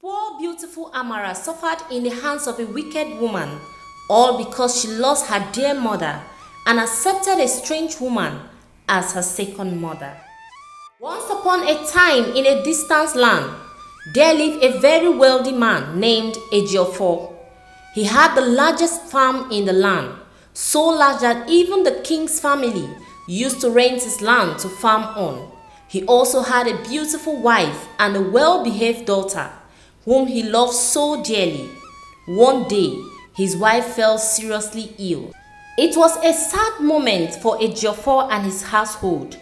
Poor beautiful Amara suffered in the hands of a wicked woman, all because she lost her dear mother and accepted a strange woman as her second mother. Once upon a time in a distant land, there lived a very wealthy man named Ejiofor. He had the largest farm in the land, so large that even the king's family used to rent his land to farm on. He also had a beautiful wife and a well-behaved daughter, whom he loved so dearly. One day, his wife fell seriously ill. It was a sad moment for Ejiofor and his household,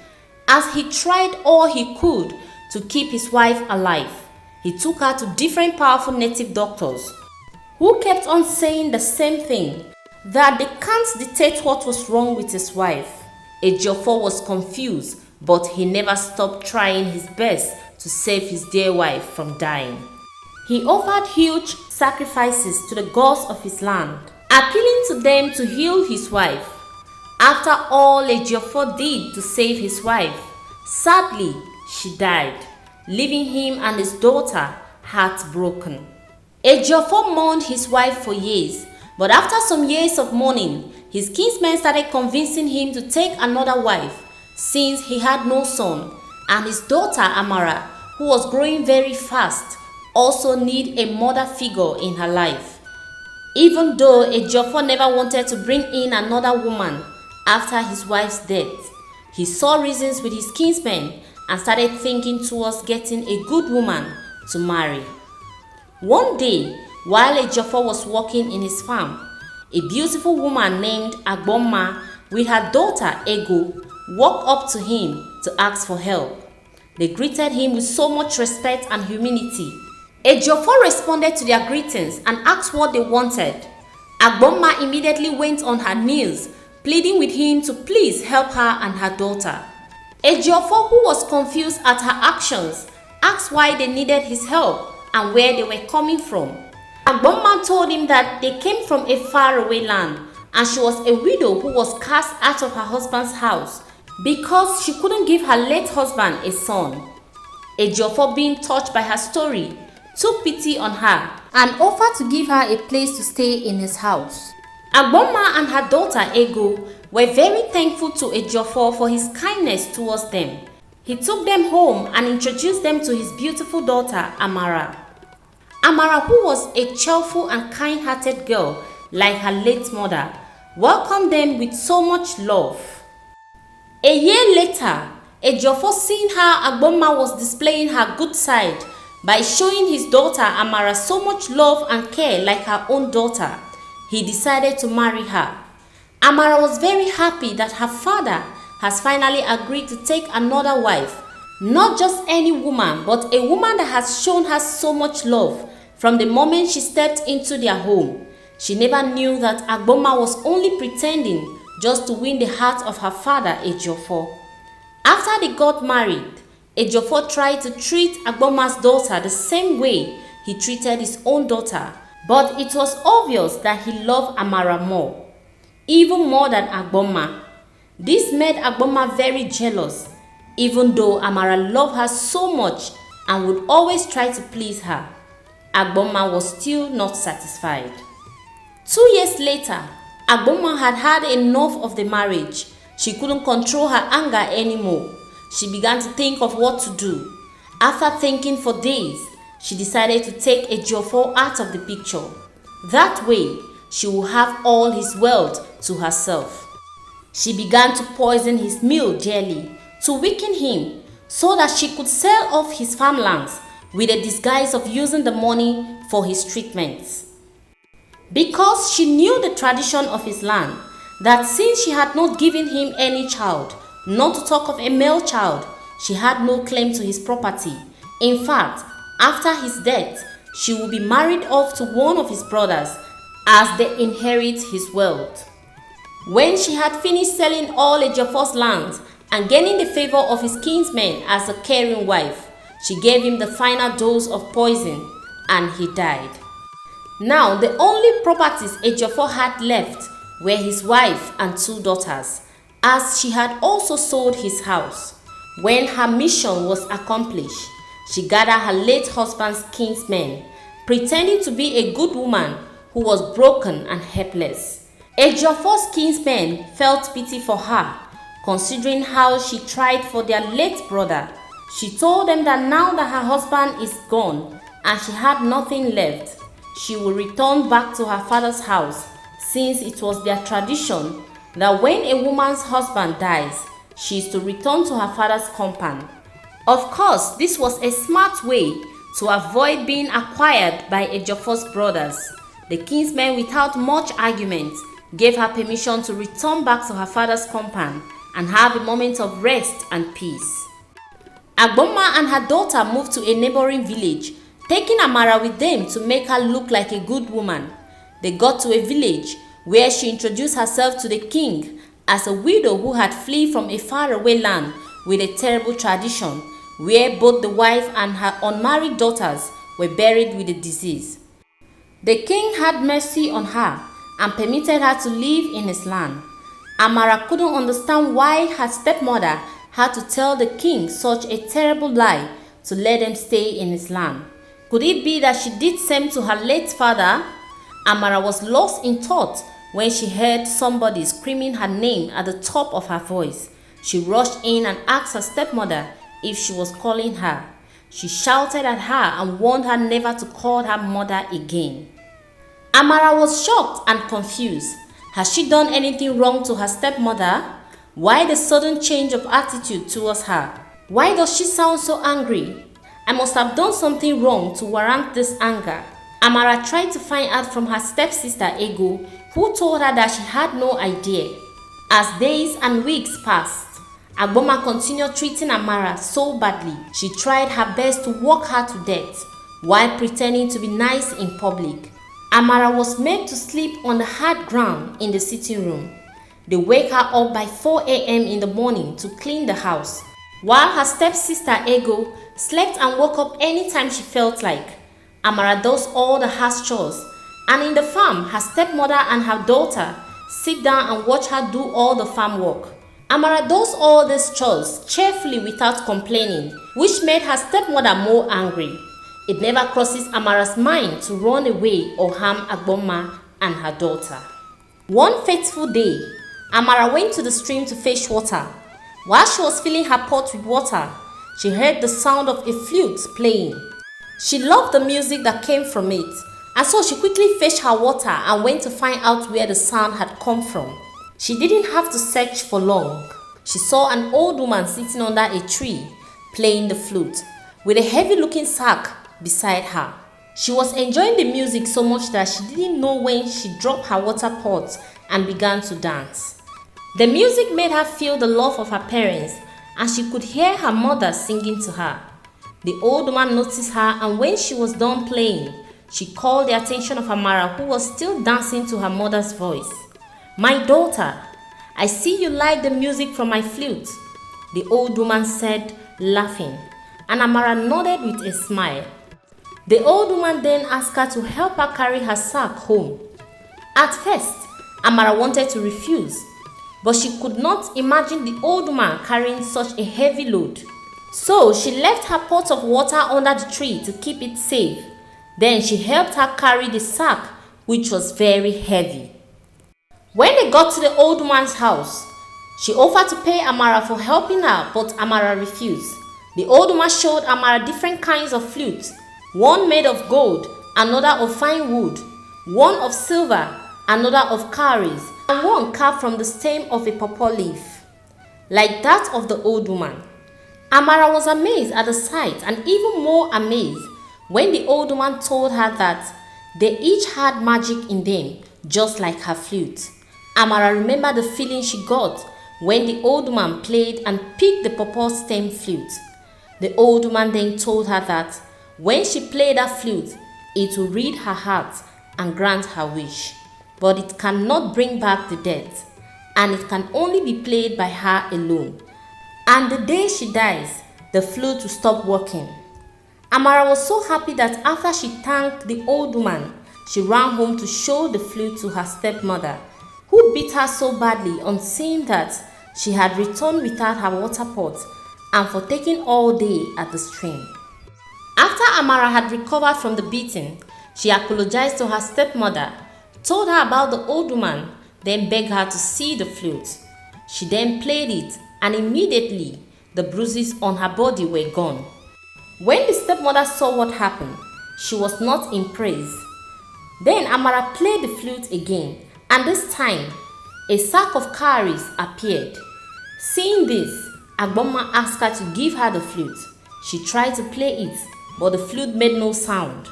as he tried all he could to keep his wife alive. He took her to different powerful native doctors, who kept on saying the same thing, that they can't dictate what was wrong with his wife. Ejiofor was confused, but he never stopped trying his best to save his dear wife from dying. He offered huge sacrifices to the gods of his land, appealing to them to heal his wife. After all Ejiofor did to save his wife, sadly, she died, leaving him and his daughter heartbroken. Ejiofor mourned his wife for years, but after some years of mourning, his kinsmen started convincing him to take another wife, since he had no son, and his daughter Amara, who was growing very fast, also needed a mother figure in her life. Even though Ejiofor never wanted to bring in another woman after his wife's death, he saw reasons with his kinsmen and started thinking towards getting a good woman to marry. One day, while Ejiofor was working in his farm, a beautiful woman named Agma with her daughter Ego walked up to him to ask for help. They greeted him with so much respect and humility. Ejiofor responded to their greetings and asked what they wanted. Agma immediately went on her knees, pleading with him to please help her and her daughter. Ejiofor, who was confused at her actions, asked why they needed his help and where they were coming from. Agma told him that they came from a faraway land and she was a widow who was cast out of her husband's house because she couldn't give her late husband a son. Ejiofor, being touched by her story, took pity on her and offered to give her a place to stay in his house. Agma and her daughter Ego were very thankful to Ejiofor for his kindness towards them. He took them home and introduced them to his beautiful daughter Amara. Amara, who was a cheerful and kind-hearted girl like her late mother, welcomed them with so much love. A year later, Ejiofor, seeing how Agma was displaying her good side by showing his daughter Amara so much love and care like her own daughter, he decided to marry her. Amara was very happy that her father has finally agreed to take another wife, not just any woman, but a woman that has shown her so much love from the moment she stepped into their home. She never knew that Agma was only pretending just to win the heart of her father Ejiofor. After they got married, Ejiofor tried to treat Agboma's daughter the same way he treated his own daughter, but it was obvious that he loved Amara more, even more than Agma. This made Agma very jealous, even though Amara loved her so much and would always try to please her. Agma was still not satisfied. 2 years later, Agma had had enough of the marriage. She couldn't control her anger anymore. She began to think of what to do. After thinking for days, she decided to take Ejiofor out of the picture. That way, she would have all his wealth to herself. She began to poison his meal daily to weaken him so that she could sell off his farmlands with a disguise of using the money for his treatments. Because she knew the tradition of his land, that since she had not given him any child, not to talk of a male child, she had no claim to his property. In fact, after his death, she would be married off to one of his brothers as they inherit his wealth. When she had finished selling all Ejiofor's lands and gaining the favor of his kinsmen as a caring wife, she gave him the final dose of poison and he died. Now, the only properties Ejiofor had left were his wife and 2 daughters, as she had also sold his house. When her mission was accomplished, She gathered her late husband's kinsmen, pretending to be a good woman who was broken and helpless. Ejiofor's kinsmen felt pity for her, considering how she tried for their late brother. She told them that now that her husband is gone and she had nothing left, she will return back to her father's house, since it was their tradition that when a woman's husband dies, she is to return to her father's compound. Of course, this was a smart way to avoid being acquired by Ejiofor's brothers. The kinsmen, without much argument, gave her permission to return back to her father's compound and have a moment of rest and peace. Agma and her daughter moved to a neighboring village, taking Amara with them to make her look like a good woman. They got to a village where she introduced herself to the king as a widow who had fled from a faraway land with a terrible tradition where both the wife and her unmarried daughters were buried with the disease. The king had mercy on her and permitted her to live in his land. Amara couldn't understand why her stepmother had to tell the king such a terrible lie to let them stay in his land. Could it be that she did same to her late father? Amara was lost in thought when she heard somebody screaming her name at the top of her voice. She rushed in and asked her stepmother if she was calling her. She shouted at her and warned her never to call her mother again. Amara was shocked and confused. Had she done anything wrong to her stepmother? Why the sudden change of attitude towards her? Why does she sound so angry? I must have done something wrong to warrant this anger. Amara tried to find out from her stepsister Ego, who told her that she had no idea. As days and weeks passed, Agma continued treating Amara so badly. She tried her best to work her to death while pretending to be nice in public. Amara was made to sleep on the hard ground in the sitting room. They wake her up by 4 a.m. in the morning to clean the house, while her stepsister Ego slept and woke up anytime she felt like. Amara does all the house chores, and in the farm, her stepmother and her daughter sit down and watch her do all the farm work. Amara does all these chores cheerfully without complaining, which made her stepmother more angry. It never crosses Amara's mind to run away or harm Agma and her daughter. One fateful day, Amara went to the stream to fetch water. While she was filling her pot with water, she heard the sound of a flute playing. She loved the music that came from it, and so she quickly fetched her water and went to find out where the sound had come from. She didn't have to search for long. She saw an old woman sitting under a tree, playing the flute, with a heavy-looking sack beside her. She was enjoying the music so much that she didn't know when she dropped her water pot and began to dance. The music made her feel the love of her parents, and she could hear her mother singing to her. The old woman noticed her, and when she was done playing, she called the attention of Amara, who was still dancing to her mother's voice. "My daughter, I see you like the music from my flute," the old woman said, laughing, and Amara nodded with a smile. The old woman then asked her to help her carry her sack home. At first, Amara wanted to refuse, but she could not imagine the old woman carrying such a heavy load. So she left her pot of water under the tree to keep it safe. Then she helped her carry the sack, which was very heavy. When they got to the old woman's house, she offered to pay Amara for helping her, but Amara refused. The old woman showed Amara different kinds of flutes, one made of gold, another of fine wood, one of silver, another of cowries, and one carved from the stem of a pawpaw leaf, like that of the old woman. Amara was amazed at the sight, and even more amazed when the old woman told her that they each had magic in them, just like her flute. Amara remembered the feeling she got when the old woman played and picked the pawpaw stem flute. The old woman then told her that when she played that flute, it would read her heart and grant her wish. But it cannot bring back the dead, and it can only be played by her alone. And the day she dies, the flute will stop working. Amara was so happy that after she thanked the old woman, she ran home to show the flute to her stepmother, who beat her so badly on seeing that she had returned without her water pot and for taking all day at the stream. After Amara had recovered from the beating, she apologized to her stepmother, told her about the old woman, then begged her to see the flute. She then played it, and immediately the bruises on her body were gone. When the stepmother saw what happened, she was not impressed. Then Amara played the flute again, and this time a sack of cowries appeared. Seeing this, Agma asked her to give her the flute. She tried to play it, but the flute made no sound.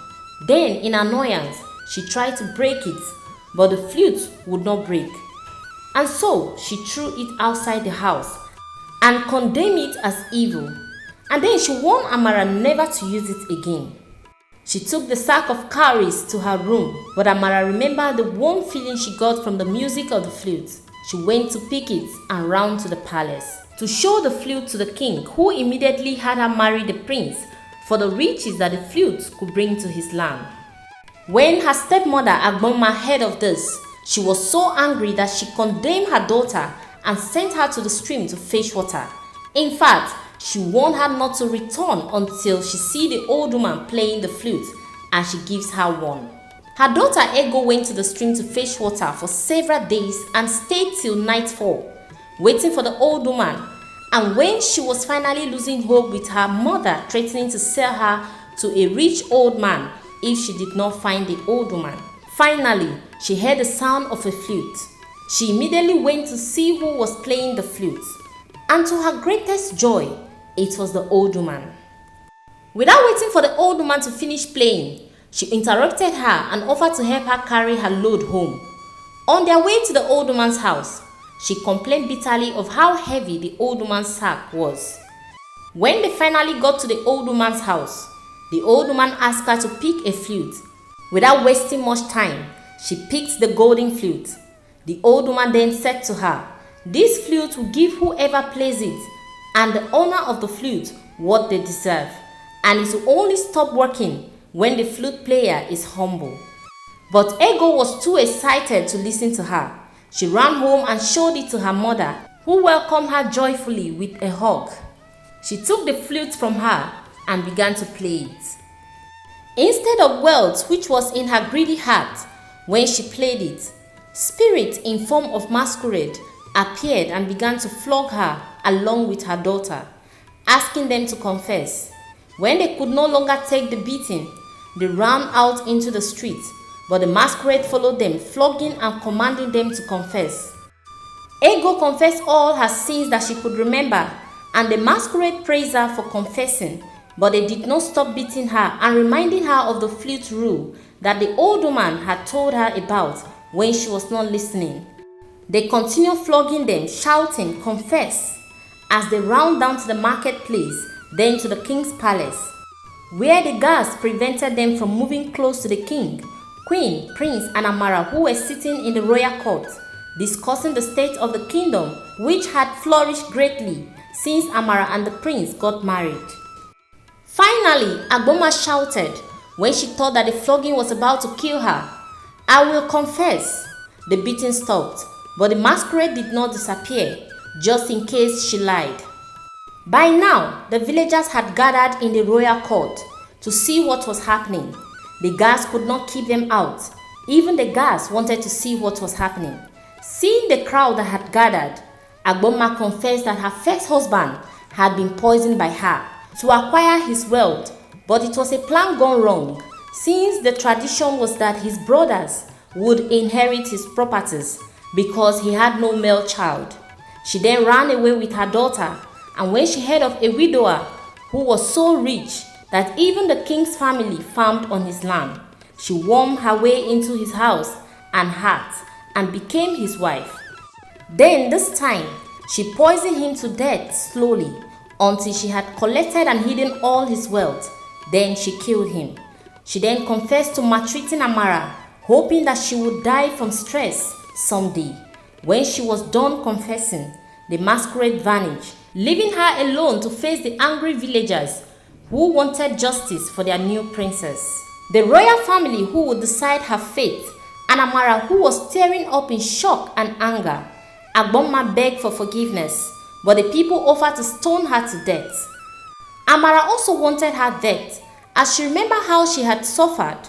Then, in annoyance, she tried to break it, but the flute would not break. And so she threw it outside the house and condemned it as evil. And then she warned Amara never to use it again. She took the sack of cowries to her room, but Amara remembered the warm feeling she got from the music of the flute. She went to pick it and ran to the palace to show the flute to the king, who immediately had her marry the prince for the riches that the flute could bring to his land. When her stepmother Agma heard of this, she was so angry that she condemned her daughter and sent her to the stream to fetch water. In fact, she warned her not to return until she sees the old woman playing the flute, and she gives her one. Her daughter Ego went to the stream to fetch water for several days and stayed till nightfall, waiting for the old woman. And when she was finally losing hope, with her mother threatening to sell her to a rich old man if she did not find the old woman, finally she heard the sound of a flute. She immediately went to see who was playing the flute, and to her greatest joy, it was the old woman. Without waiting for the old woman to finish playing, she interrupted her and offered to help her carry her load home. On their way to the old woman's house, she complained bitterly of how heavy the old woman's sack was. When they finally got to the old woman's house, the old woman asked her to pick a flute. Without wasting much time, she picked the golden flute. The old woman then said to her, "This flute will give whoever plays it and the owner of the flute what they deserve, and it will only stop working when the flute player is humble." But Ego was too excited to listen to her. She ran home and showed it to her mother, who welcomed her joyfully with a hug. She took the flute from her and began to play it. Instead of wealth, which was in her greedy heart when she played it, spirits in form of masquerade appeared and began to flog her along with her daughter, asking them to confess. When they could no longer take the beating, they ran out into the street, but the masquerade followed them, flogging and commanding them to confess. Ego confessed all her sins that she could remember, and the masquerade praised her for confessing, but they did not stop beating her and reminding her of the flute rule that the old woman had told her about when she was not listening. They continued flogging them, shouting, "Confess," as they ran down to the marketplace, then to the king's palace, where the guards prevented them from moving close to the king, queen, prince, and Amara, who were sitting in the royal court, discussing the state of the kingdom, which had flourished greatly since Amara and the prince got married. Finally, Agma shouted when she thought that the flogging was about to kill her, "I will confess." The beating stopped, but the masquerade did not disappear, just in case she lied. By now, the villagers had gathered in the royal court to see what was happening. The guards could not keep them out. Even the guards wanted to see what was happening. Seeing the crowd that had gathered, Agma confessed that her first husband had been poisoned by her to acquire his wealth, but it was a plan gone wrong, since the tradition was that his brothers would inherit his properties because he had no male child. She then ran away with her daughter, and when she heard of a widower who was so rich that even the king's family farmed on his land, she wormed her way into his house and heart and became his wife. Then this time, she poisoned him to death slowly until she had collected and hidden all his wealth. Then she killed him. She then confessed to maltreating Amara, hoping that she would die from stress someday. When she was done confessing, the masquerade vanished, leaving her alone to face the angry villagers who wanted justice for their new princess. The royal family who would decide her fate, and Amara, who was tearing up in shock and anger. Agma begged for forgiveness, but the people offered to stone her to death. Amara also wanted her death, as she remembered how she had suffered.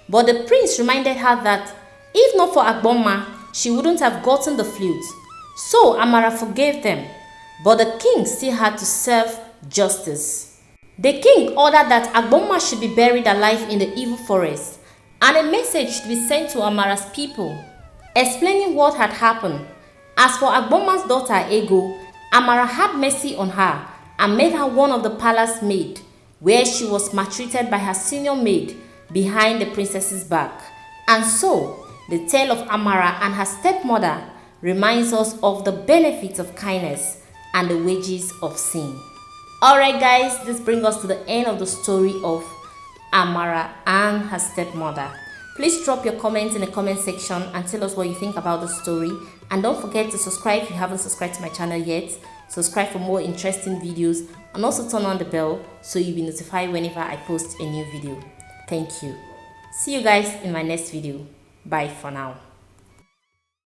But the prince reminded her that if not for Agma, she wouldn't have gotten the flute. So Amara forgave them, but the king still had to serve justice. The king ordered that Agma should be buried alive in the evil forest, and a message should be sent to Amara's people, explaining what had happened. As for Agboma's daughter Ego, Amara had mercy on her and made her one of the palace maid, where she was maltreated by her senior maid behind the princess's back. And so, the tale of Amara and her stepmother reminds us of the benefits of kindness and the wages of sin. Alright guys, this brings us to the end of the story of Amara and her stepmother. Please drop your comments in the comment section and tell us what you think about the story. And don't forget to subscribe if you haven't subscribed to my channel yet. Subscribe for more interesting videos and also turn on the bell so you'll be notified whenever I post a new video. Thank you. See you guys in my next video. Bye for now.